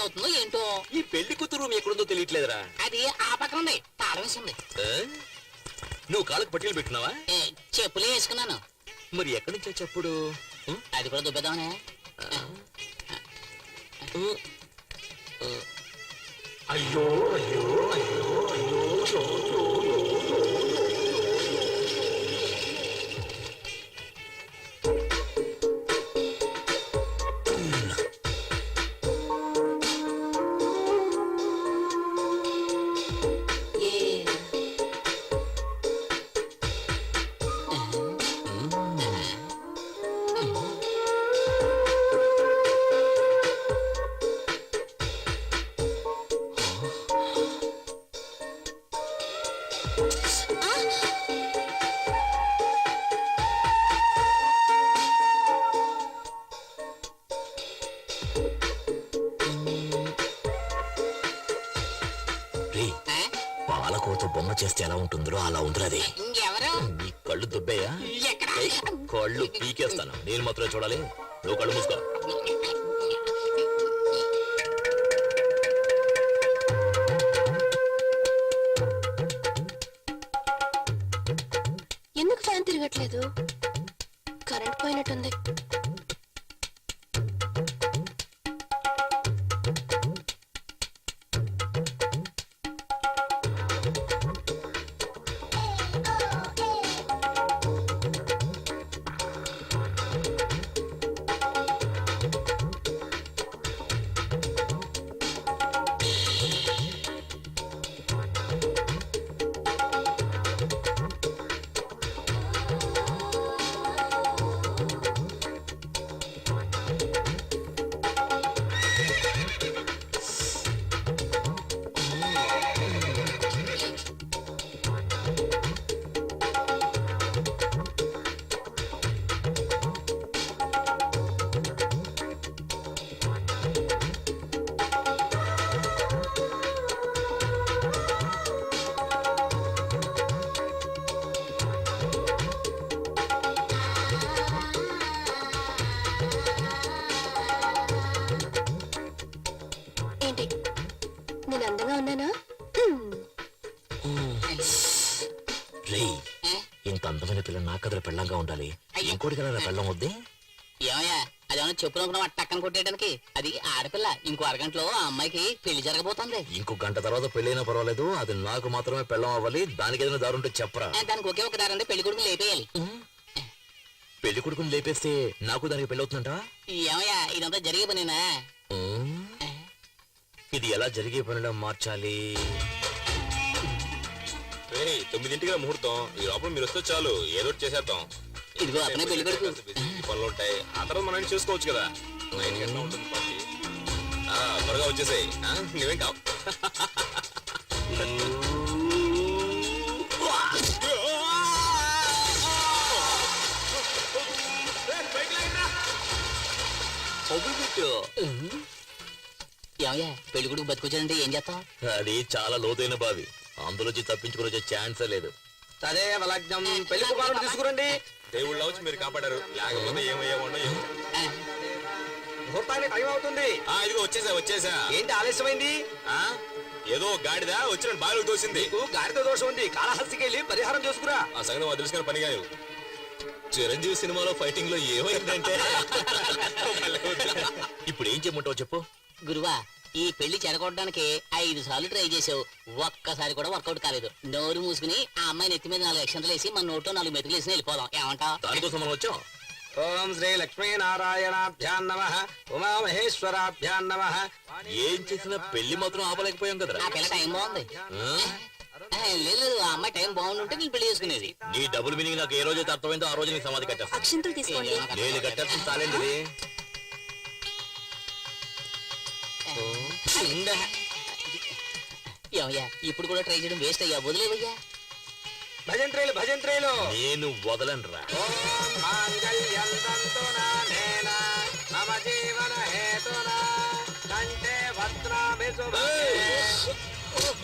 ఎంతమంది అవుతుందో ఏంటో. ఈ పెళ్లి కూతురు రూమ్ ఎక్కడుందో తెలియట్లేదురా. అది ఆ పక్కన ఉంది, తాళం వేసింది. నువ్వు కాళ్ళకు పట్టీలు పెట్టినావా? చెప్పులే వేసుకున్నాను. మరి ఎక్కడి నుంచో చెప్పుడు? అది కూడా దుబ్బేద్దామనే. అయ్యో అయ్యో అయ్యో అయ్యో. పాలకోత బొమ్మ చేస్తే ఎలా ఉంటుందో అలా ఉందిరా. అది నీ కళ్ళు దుబ్బయ్యా? కళ్ళు పీకేస్తాను. నేను మాత్రమే చూడాలి. నువ్వు కళ్ళు మూసుకో. ఎందుకు ఫ్యాన్ తిరగట్లేదు? కరెంట్ పోయినట్టుంది. నేను అందంగా ఉన్నానా? ఇంత అందమైన పిల్ల నా కథల పెళ్ళంగా ఉండాలి. ఇంకోటి కదా పెళ్ళం వద్దే. ఏమయ్యా అదేమన్నా చెప్పునుకున్నావు టక్కన కొట్టేయడానికి? అది ఆడపిల్ల. ఇంకో అరగంటలో ఆ అమ్మాయికి పెళ్లి జరగబోతుంది. ఇంకో గంట తర్వాత పెళ్ళైనా పర్వాలేదు, అది నాకు మాత్రమే పెళ్ళం అవ్వాలి. దానికి ఏదైనా దారి ఉంటే చెప్పరా. దానికి ఒకే ఒక దారి అంటే పెళ్లి కొడుకుని లేపేయాలి. పెళ్లి కొడుకుని లేపేస్తే నాకు దానికి పెళ్లి అవుతుందంట. ఏమయ్యా ఇదంతా జరిగే పనేనా? ఇది ఎలా జరిగే పనిలో మార్చాలి? 9ంటికి ముహూర్తం. ఈ లోపల మీరు వస్తే చాలు, ఏదో చేసేద్దాం. ఇదిగో అతనే పెళ్లి కొడుకు. పనులు ఉంటాయి, ఆ తర్వాత మనం చేసుకోవచ్చు కదా. 9 గంటల ఉంటుంది పార్టీ. త్వరగా వచ్చేసాయి. నువ్వేం కావు. ఏమయ్యా పెళ్లి కొడుకు బతికొచ్చాడంటే ఏం చేస్తాం? అది చాలా లోతైన బావి, అందులోంచి తప్పించుకుని వచ్చే ఛాన్సే లేదు. సరే లగ్నం పెళ్లి కుమారుడు తీసుకురండి. దేవుళ్ళ వచ్చి మీరు కాపాడారు, లేకపోతే ఏమయ్యామో. ముహూర్తానికి టైం అవుతుంది. ఇదిగో వచ్చేసా. ఏంటి ఆలస్యమైంది? ఏదో గాడిదా వచ్చిన బావిలో తోసింది. గాడితో దోషం ఉంది, కాళహస్తికి వెళ్ళి పరిహారం చేసుకురా. ఆ సంగతి మాకు తెలుసుకుని పని కాదు. చిరంజీవి సినిమాలో ఫైటింగ్ లో ఏమైందంటే ఇప్పుడు ఏం చేయమంటావు చెప్పు. గురువా ఈ పెళ్లి చెడగొట్టడానికి 5 సార్లు ట్రై చేసావు, ఒక్కసారి కూడా వర్కౌట్ కాలేదు. నోరు మూసుకుని ఆ అమ్మాయి నెత్తి మీద 4 అక్షంతలు వేసి మన నోట్లో 4 మెతుకులు వేసి వెళ్ళిపోదాం. ఏమంటావు? దానికోసం మనం వచ్చాం. ఓం శ్రీ లక్ష్మీనారాయణాభ్యాం నమః, ఉమామహేశ్వరాభ్యాం నమః. ఏం చేసినా పెళ్లి మాత్రం ఆపలేకపోయాం కదరా. ఆ పిల్ల టైం బాగుంది. లేదు ఆ అమ్మాయి టైం బాగుంటుంటే నేను పెళ్లి చేసుకునేది. నీ డబుల్ మీనింగ్ నాకు ఏ రోజైతే అర్థమైందో ఆ రోజు నీ సమాధి కట్టేస్తా. అక్షింతలు తీసుకోండి. నేను కట్టేస్తాను చాలండి. ఏమయ్యా ఇప్పుడు కూడా ట్రై చేయడం వేస్ట్ అయ్యా, వదిలేవయ్యా. భజంత్రేలు నేను వదలనురా.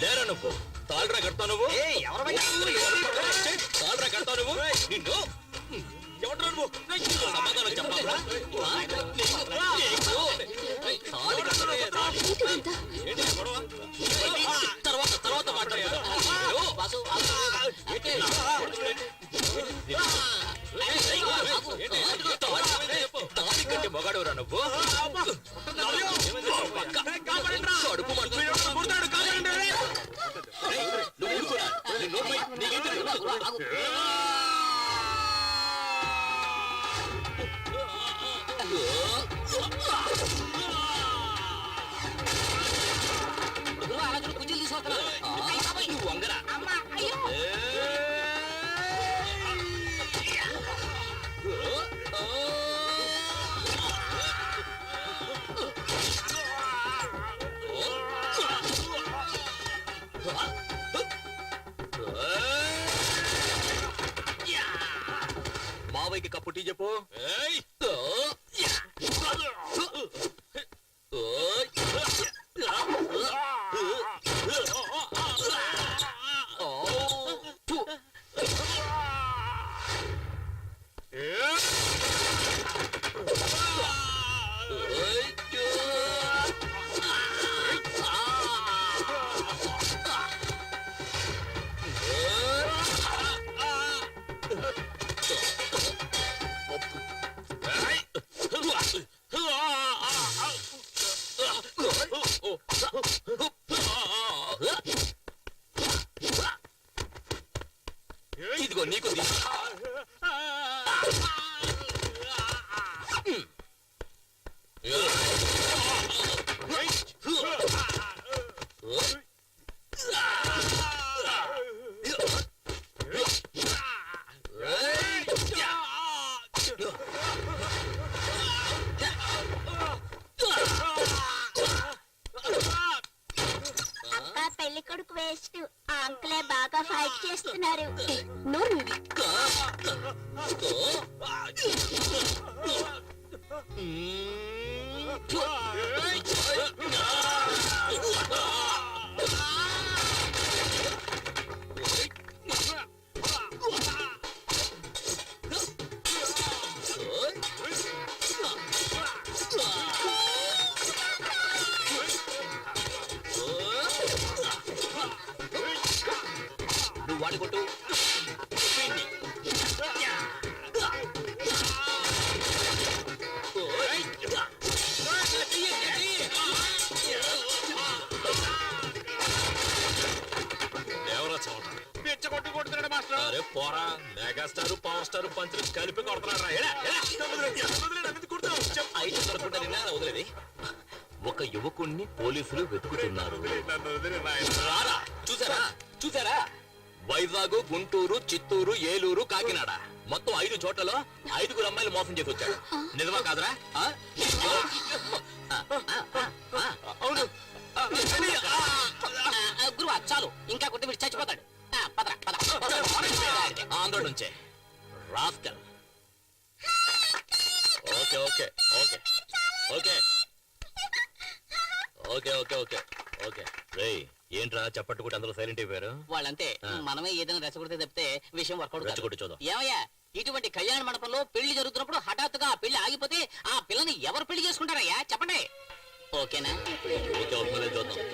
లేరా నువ్వు తాళ్ళరా కడతావు నువ్వు. తాళ్ళరా కడతావు నువ్వు. నిన్ను ఎవరు నువ్వు సమాధానం చెప్పాలా? ఏంటిదంతా? తర్వాత తర్వాత మాట్లాడతాను. వాసు, వాసు, ఏంటి? దానికంటే మొగాడవరా నువ్వు? కడుపు మంట. నువ్వు ఊరుకోరా. నీ నోరు మూయి. నీకేం తెలియదు? ఆగు. గురువు, అలా చూడు, కుర్చీలు తీసుకొస్తున్నాడు. నువ్వు వంగరా. మావయ్యకి కప్పు టీ చెప్పు. ఇదిగో నీకు పెళ్లి కొడుకు వేస్ట్ ఆ అంకులే బాగా ఫైట్ చేస్తున్నారు. నోరు మీవి. నువ్వు వాడి కొట్టు. ఎవరా చోట పిచ్చ కొట్టు కొడుతున్నాడు మాస్టర్. అరే పోరా, మెగాస్టార్ పవర్ స్టార్ పంచులు కలిపి కొడుతున్నాడు రా. అయితే దొరకకుండా నిన్న వదిలేది. ఒక యువకుణ్ణి పోలీసులు వెతుకుతున్నారు. రారా, చూసారా చూసారా? వైజాగ్, గుంటూరు, చిత్తూరు, ఏలూరు, కాకినాడ మొత్తం 5 చోట్లలో 5గురు అమ్మాయిలు మోసం చేసి వచ్చాడు. నిజమా కాదురా? అవును. గురువా, చాలు, ఇంకా కొట్టి వీడు చచ్చిపోతాడు. పదరా, పద. ఆంధ్ర నుంచే rascal. Okay okay okay okay okay okay okay okay. రేయ్, ఏంట్రా చప్పట్టుకుంటే అందరూ సైలెంట్ అయిపోయారు? వాళ్ళంతే, మనమే ఏదైనా రెచ్చగొడితే తప్పితే విషయం వర్కౌట్ రెచ్చగొట్టి చూద్దాం. ఏమయ్యా, ఇటువంటి కళ్యాణ మండపంలో పెళ్లి జరుగుతున్నప్పుడు హఠాత్తుగా ఆ పెళ్లి ఆగిపోతే ఆ పిల్లని ఎవరు పెళ్లి చేసుకుంటారయ్యా? చెప్పండి. ఓకేనా? ఓకే అవుతుందో చూద్దాం.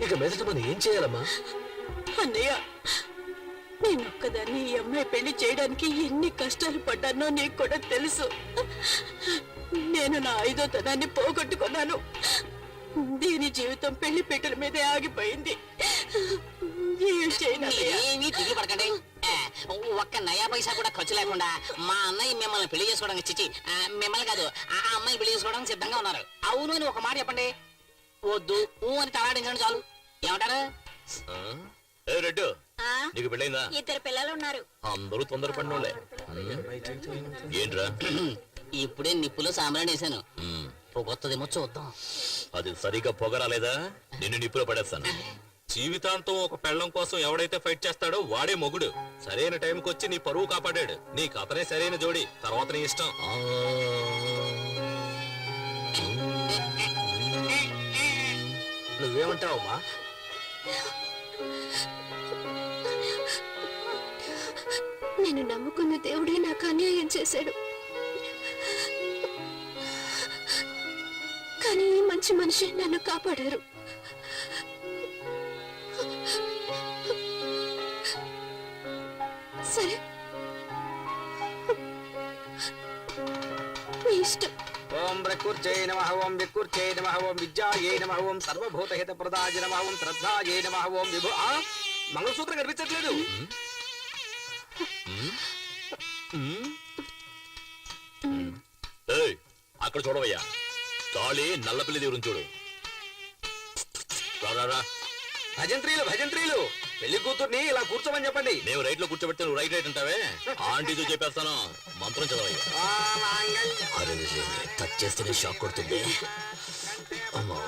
ఇక మీదట మనం ఏం చేయాలమ్మా? అన్నయ్య, నేనొక్కదాన్ని ఈ అమ్మాయి పెళ్లి చేయడానికి ఎన్ని కష్టాలు పడ్డానో నీకు కూడా తెలుసు. నేను నా 5వ తనాన్ని పోగొట్టుకున్నాను. దీని జీవితం పెళ్లి పీటల మీదే ఆగిపోయింది. ఏం చేయను అన్నయ్య? ఏమీ తిరిగి పడకండి. ఒక్క నయా పైసా కూడా ఖర్చు లేకుండా మా అన్నయ్య మిమ్మల్ని పెళ్లి చేసుకోవడానికి చిచ్చి మిమ్మల్ని కాదు ఆ అమ్మాయిని పెళ్లి చేసుకోవడానికి సిద్ధంగా ఉన్నారు. అవును అని ఒక మాట చెప్పండి. వద్దు ఊ అని తలాడించండి చాలు. ఏమంటారు? ఏ రెడ్డు, ఆ నీకు పెళ్ళైందా? 2 పిల్లలు ఉన్నారు. అందరూ తొందరపడినోళ్ళే. ఏంట్రా? ఇప్పుడే నిప్పులో సాంబ్రాణి వేసాను. పొగొత్తదేమో చూద్దాం. అది సరిగా పొగరాలేదా నిన్ను నిప్పులో పడేస్తాను. జీవితాంతం ఒక పెళ్ళం కోసం ఎవడైతే ఫైట్ చేస్తాడో వాడే మొగుడు. సరైన టైంకి వచ్చి నీ పరువు కాపాడాడు. నీకు అతనే సరైన జోడి, తర్వాత నీ ఇష్టం. నువ్వేమంటావమ్మా? నేను నమ్ముకున్న దేవుడే నాకు అన్యాయం చేశాడు. మంచి మనిషి నన్ను కాపాడారు. సరే, మీ ఇష్టం. ఓం ప్రకృత్యై నమః ఓం వికృత్యై నమః ఓం విద్యాయై నమః ఓం సర్వభూతహిత ప్రదాయ నమః ఓం శ్రద్ధాయై నమః ఓం విభు మంగళసూత్రం కనిపించట్లేదు. ఏయ్, అక్కడ చూడవయ్యా, తాళి నల్లపిల్లి దేవుని చూడు. రా, రా, రా. భజంత్రీలు భజంత్రీలు పెళ్లి కూతుర్ని ఇలా కూర్చోమని చెప్పండి. మేము రైట్ లో కూర్చోబెడితే నువ్వు రైట్ రైట్ అంటావే, ఆంటీతో చెప్పేస్తాను. మంత్రం చదవయ్యా. మాంగళ్యం అరే టచ్ చేస్తేనే షాక్ కొడుతుంది. అమ్మా